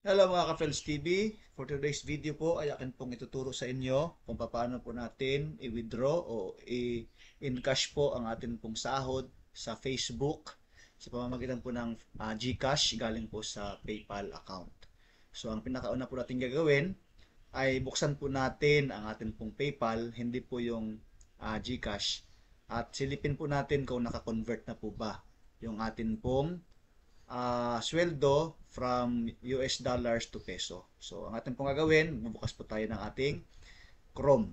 Hello mga ka-Friends TV. For today's video po ay akin pong ituturo sa inyo kung paano po natin i-withdraw o i-encash po ang atin pong sahod sa Facebook sa pamamagitan po ng GCash galing po sa PayPal account. So ang pinakauna po natin gagawin ay buksan po natin ang atin pong PayPal, hindi po yung GCash. At silipin po natin kung naka-convert na po ba yung atin pong sweldo from US dollars to peso. So, ang ating pong gagawin, bubukas po tayo ng ating Chrome.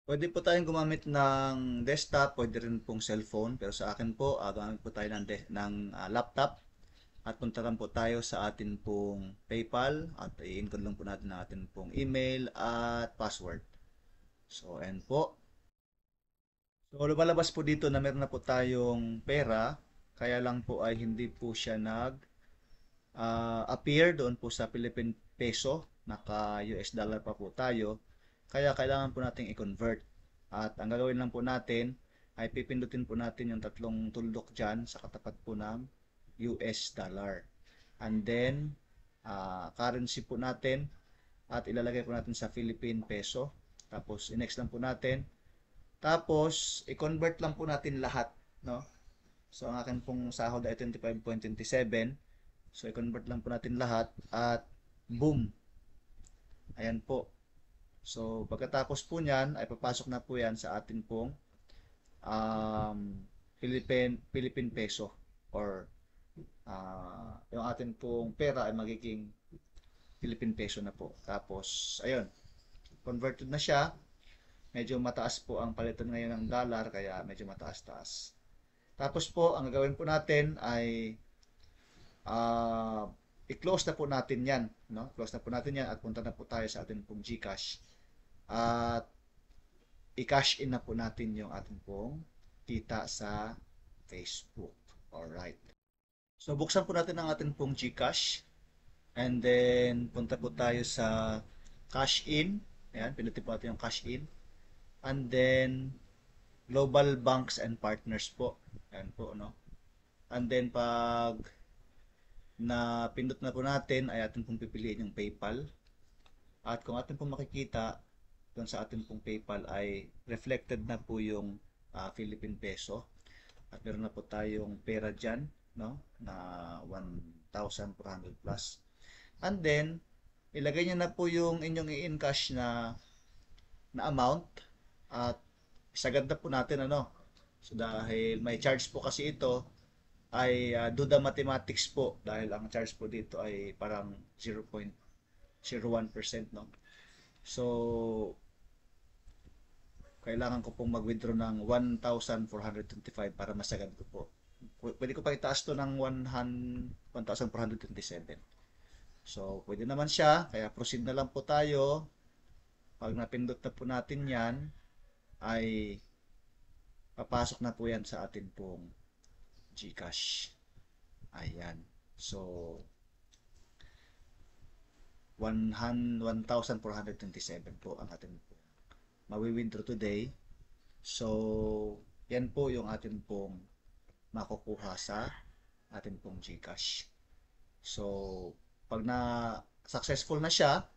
Pwede po tayong gumamit ng desktop, pwede rin pong cellphone, pero sa akin po, gumamit po tayo ng laptop at punta lang po tayo sa atin pong PayPal at i-encode lang po natin ang atin pong email at password. So, ayan po. So, lumalabas po dito na meron na po tayong pera, kaya lang po ay hindi po siya appear doon po sa Philippine Peso, naka US dollar pa po tayo, kaya kailangan po nating i-convert. At ang gagawin lang po natin ay pipindutin po natin yung tatlong tuldok dyan sa katapat po ng US dollar. And then, currency po natin at ilalagay po natin sa Philippine Peso. Tapos, i-next lang po natin. Tapos, i-convert lang po natin lahat, no? So, ang akin pong sahod ay 25.27. So, i-convert lang po natin lahat at boom! Ayan po. So, pagkatapos po niyan, ay papasok na po yan sa atin pong um, Philippine Peso or yung atin pong pera ay magiging Philippine Peso na po. Tapos, ayun, converted na siya. Medyo mataas po ang palitan ngayon ng dollar, kaya medyo mataas-taas. Tapos po, ang gagawin po natin ay i-close na po natin yan. No? Close na po natin yan at punta na po tayo sa ating pong GCash. At i-cash in na po natin yung ating pong kita sa Facebook. Alright. So, buksan po natin ang ating pong GCash. And then, punta po tayo sa cash in. Ayan, pinutin po natin yung cash in. And then, global banks and partners po. Ayan po, no? And then, pag na pindot na po natin, ay atin pong pipiliin yung PayPal. At kung atin pong makikita, doon sa atin pong PayPal ay reflected na po yung Philippine Peso. At meron na po tayong pera dyan, no? Na 1,400 plus. And then, ilagay nyo na po yung inyong i-encash na amount at sagad na po natin ano. So dahil may charge po kasi ito ay do the mathematics po dahil ang charge po dito ay parang 0.01%, no. So kailangan ko pong mag-withdraw ng 1,425 para masagad ko po. Pwede ko pa itaas to ng 1,427. So pwede naman siya, kaya proceed na lang po tayo. Pag napindot na po natin yan, ay papasok na po yan sa atin pong GCash. Ayan. So, 1,427 po ang atin po mawi-withdraw today. So, yan po yung atin pong makukuha sa atin pong GCash. So, pag na successful na siya,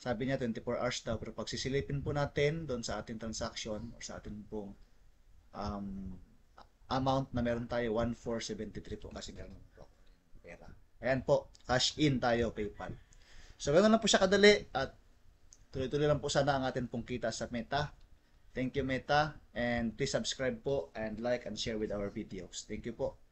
sabi niya 24 hours daw, pero pag sisilipin po natin doon sa ating transaction or sa ating pong um, amount na meron tayo, 1,473 po kasi ganun po pera. Ayan po, cash in tayo, PayPal. So, ganoon lang po siya kadali at tuloy-tuloy lang po sana ang atin pong kita sa Meta. Thank you, Meta, and please subscribe po and like and share with our videos. Thank you po.